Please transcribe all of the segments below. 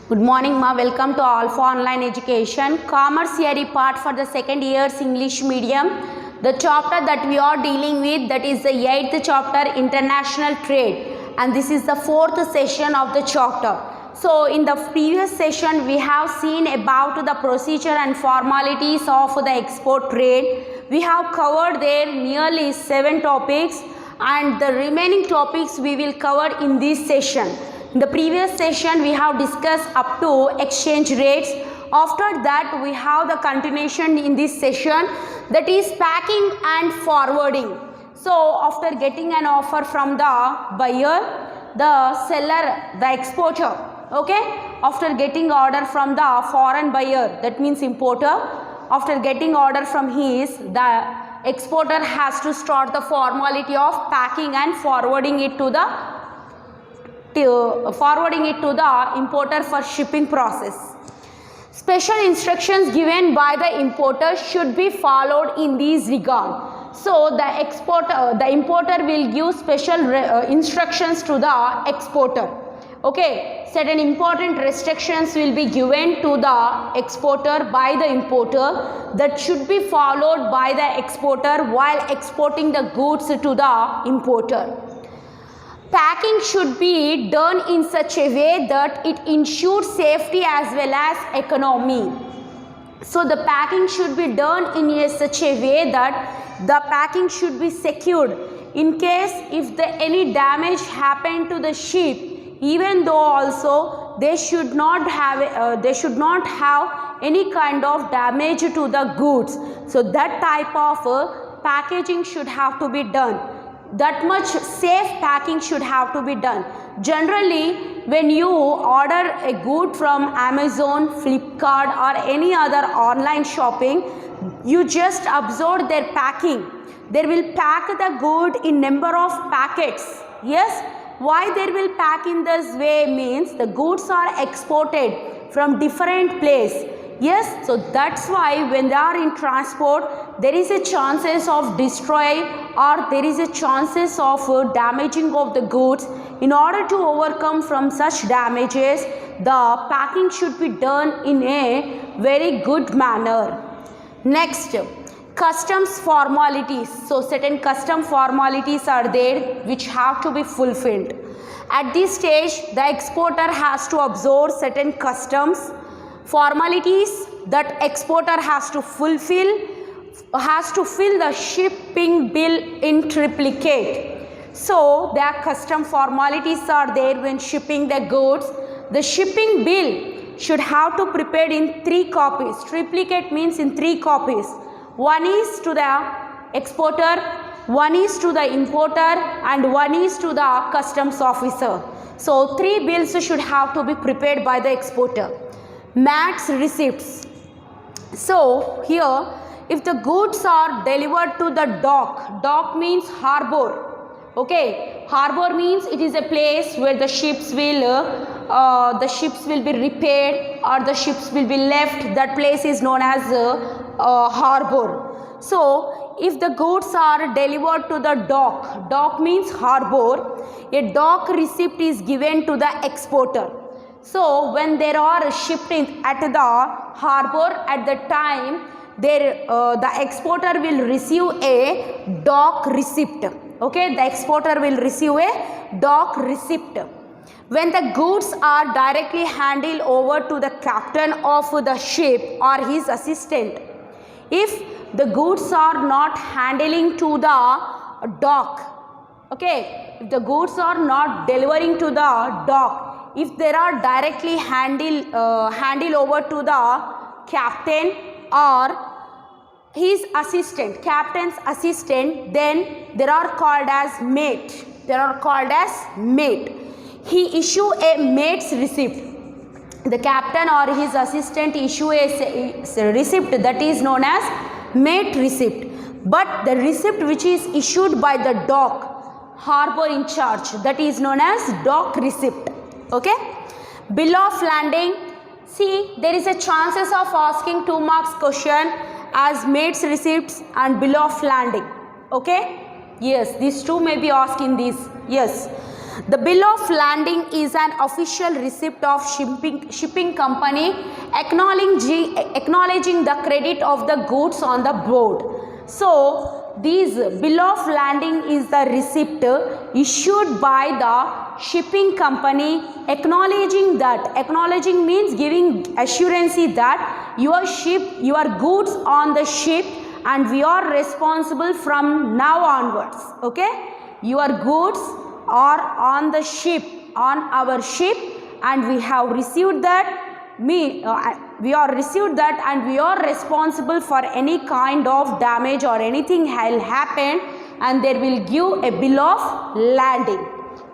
Good morning, ma. Welcome to Alpha Online Education. Commerce theory part for the second year's English medium. The chapter that we are dealing with, that is the 8th chapter, International Trade. And this is the 4th session of the chapter. So, in the previous session, we have seen about the procedure and formalities of the export trade. We have covered there nearly 7 topics, and the remaining topics we will cover in this session. In the previous session, we have discussed up to exchange rates. After that, we have the continuation in this session, that is packing and forwarding. So, after getting an offer from the buyer, the seller, the exporter, okay, after getting order from the foreign buyer, that means importer, after getting order from his, the exporter has to start the formality of packing and forwarding it to the importer for shipping process. Special instructions given by the importer should be followed in these regard. So the importer will give special instructions to the exporter. Okay, certain important restrictions will be given to the exporter by the importer that should be followed by the exporter while exporting the goods to the importer. Packing should be done in such a way that it ensures safety as well as economy. So the packing should be done in such a way that the packing should be secured. In case if any damage happened to the ship, even though also they should not have any kind of damage to the goods. So that type of packaging should have to be done. That much safe packing should have to be done. Generally, when you order a good from Amazon, Flipkart or any other online shopping, you just observe their packing. They will pack the good in number of packets. Yes, why they will pack in this way means the goods are exported from different place. Yes, so that's why when they are in transport, there is a chances of destroy or there is a chances of damaging of the goods. In order to overcome from such damages, the packing should be done in a very good manner. Next, customs formalities. So certain custom formalities are there which have to be fulfilled. At this stage, the exporter has to observe certain customs formalities that exporter has to fulfill, has to fill the shipping bill in triplicate. So their custom formalities are there when shipping the goods. The shipping bill should have to prepared in 3 copies. Triplicate means in 3 copies. One is to the exporter, one is to the importer, and one is to the customs officer. So 3 bills should have to be prepared by the exporter. MATS receipts. So here, if the goods are delivered to the dock means harbor. Okay, harbor means it is a place where the ships will be repaired or the ships will be left. That place is known as harbor. So if the goods are delivered to the dock means harbor, a dock receipt is given to the exporter. So when they are shipped at the harbor, at the time the exporter will receive a dock receipt. Okay, the exporter will receive a dock receipt. When the goods are directly handed over to the captain of the ship or his assistant, if the goods are not handling to the dock, okay, if the goods are not delivering to the dock, if they are directly handed over to the captain or his assistant, captain's assistant, then they are called as mate. They are called as mate. He issue a mate's receipt. The captain or his assistant issue a receipt that is known as mate receipt. But the receipt which is issued by the dock, harbor in charge, that is known as dock receipt. Okay, bill of landing. See, there is a chances of asking 2 marks question as mate's receipts and bill of landing. Okay, yes, these two may be asked in these. Yes, The bill of lading is an official receipt of shipping company acknowledging the credit of the goods on the board. So this bill of lading is the receipt issued by the shipping company acknowledging means giving assurance that your goods on the ship and we are responsible from now onwards. Okay, your goods are on the ship, on our ship, and we have received that and we are responsible for any kind of damage or anything will happen, and there will give a bill of lading.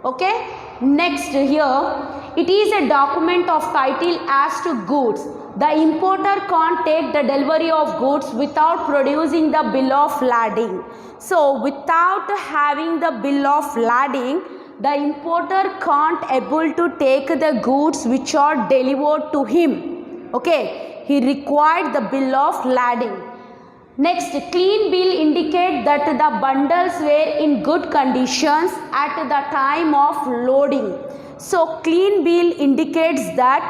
Okay, next here, it is a document of title as to goods. The importer can't take the delivery of goods without producing the bill of lading. So without having the bill of lading, the importer can't able to take the goods which are delivered to him. Okay, he required the bill of lading. Next, clean bill indicate that the bundles were in good conditions at the time of loading. So clean bill indicates that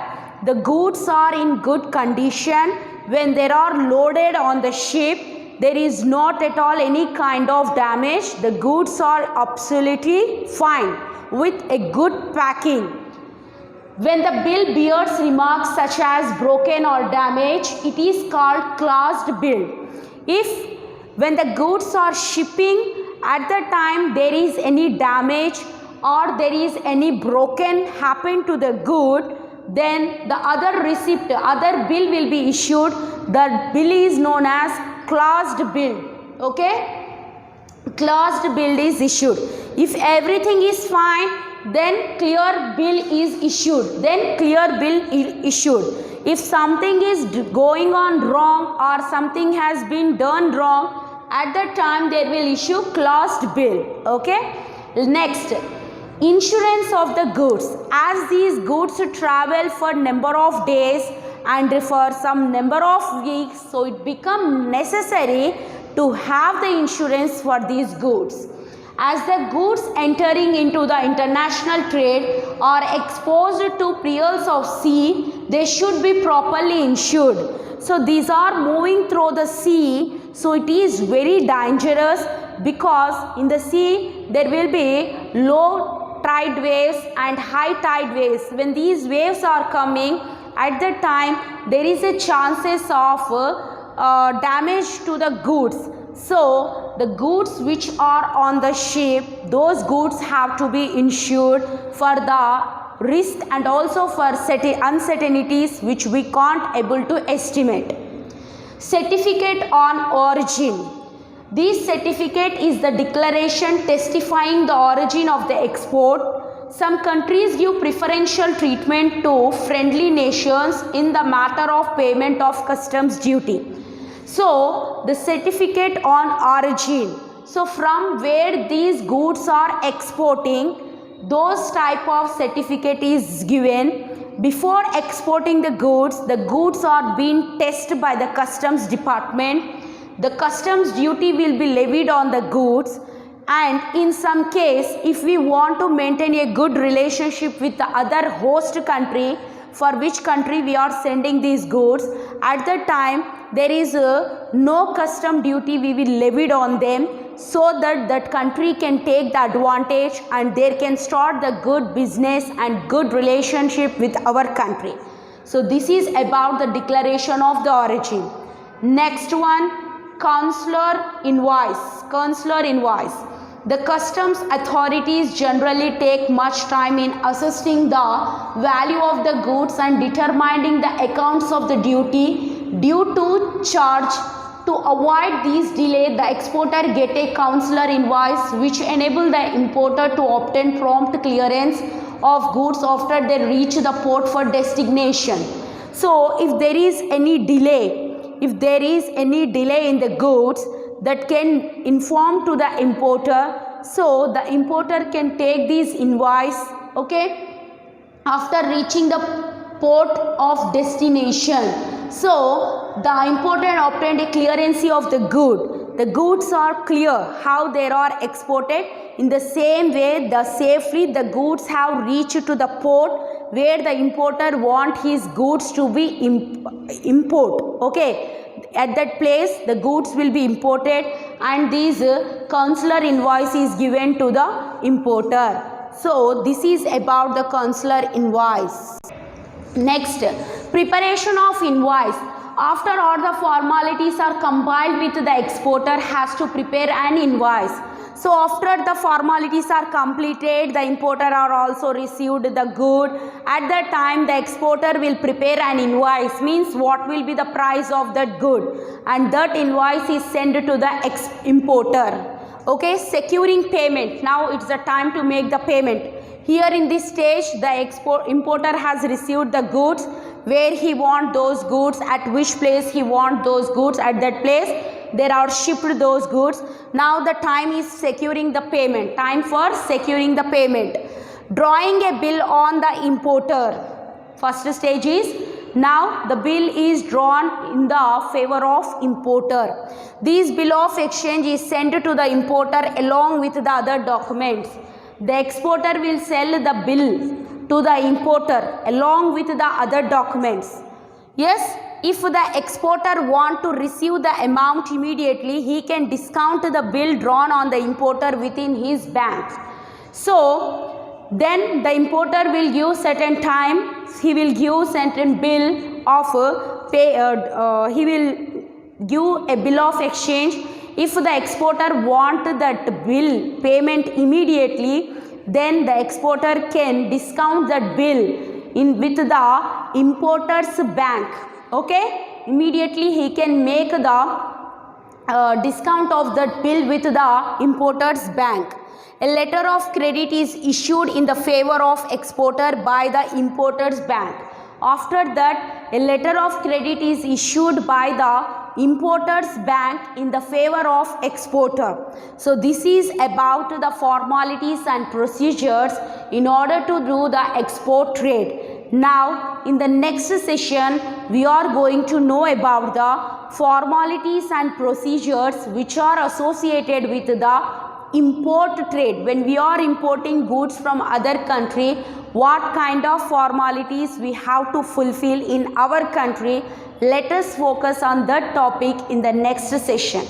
the goods are in good condition when they are loaded on the ship. There is not at all any kind of damage. The goods are absolutely fine with a good packing. When the bill bears remarks such as broken or damaged, it is called closed bill. When the goods are shipping, at the time there is any damage or there is any broken happen to the good, then the other bill will be issued. The bill is known as closed bill. Okay, closed bill is issued. If everything is fine, then clear bill is issued. If something is going on wrong or something has been done wrong, at that time they will issue closed bill. Okay, next, insurance of the goods. As these goods travel for number of days and for some number of weeks, so it becomes necessary to have the insurance for these goods. As the goods entering into the international trade are exposed to perils of sea, they should be properly insured. So these are moving through the sea, so it is very dangerous, because in the sea there will be low tide waves and high tide waves. When these waves are coming, at that time there is a chances of damage to the goods. So the goods which are on the ship, those goods have to be insured for the risk and also for uncertainties which we can't able to estimate. Certificate on origin. This certificate is the declaration testifying the origin of the export. Some countries give preferential treatment to friendly nations in the matter of payment of customs duty. So the certificate on origin, so from where these goods are exporting, those type of certificate is given. Before exporting the goods are being tested by the customs department. The customs duty will be levied on the goods, and in some case, if we want to maintain a good relationship with the other host country, for which country we are sending these goods, at that time there is no custom duty we will levied on them, so that that country can take the advantage and they can start the good business and good relationship with our country. So this is about the declaration of the origin. Next one, consular invoice. The customs authorities generally take much time in assessing the value of the goods and determining the accounts of the duty due to charge. To avoid these delay, the exporter get a consular invoice which enable the importer to obtain prompt clearance of goods after they reach the port for destination. So if there is any delay in the goods, that can inform to the importer, so the importer can take this invoice, okay, after reaching the port of destination. So the importer obtained a clearance of the good. the goods are clear how they are exported. In the same way, safely the goods have reached to the port where the importer want his goods to be import. Okay, at that place the goods will be imported and this consular invoice is given to the importer. So this is about the consular invoice. Next, preparation of invoice. After all the formalities are compiled with, the exporter has to prepare an invoice. So after the formalities are completed, the importer are also received the good. At that time the exporter will prepare an invoice, means what will be the price of that good, and that invoice is sent to the importer. Okay, securing payment. Now it's the time to make the payment. Here in this stage the importer has received the goods, where he want those goods, at which place he want those goods, at that place there are shipped those goods. Now the time is securing the payment, time for securing the payment. Drawing a bill on the importer. First stage is, now the bill is drawn in the favor of importer. This bill of exchange is sent to the importer along with the other documents. The exporter will sell the bill to the importer along with the other documents. Yes, if the exporter want to receive the amount immediately, he can discount the bill drawn on the importer within his bank. So then the importer will give certain time, he will give certain bill of he will give a bill of exchange. If the exporter want that bill payment immediately, then the exporter can discount that bill in with the importer's bank. Okay, immediately he can make the discount of that bill with the importer's bank. A letter of credit is issued in the favor of exporter by the importer's bank. After that, a letter of credit is issued by the importer's bank in the favor of exporter. So this is about the formalities and procedures in order to do the export trade. Now in the next session we are going to know about the formalities and procedures which are associated with the import trade. When we are importing goods from other country, what kind of formalities we have to fulfill in our country. Let us focus on that topic in the next session.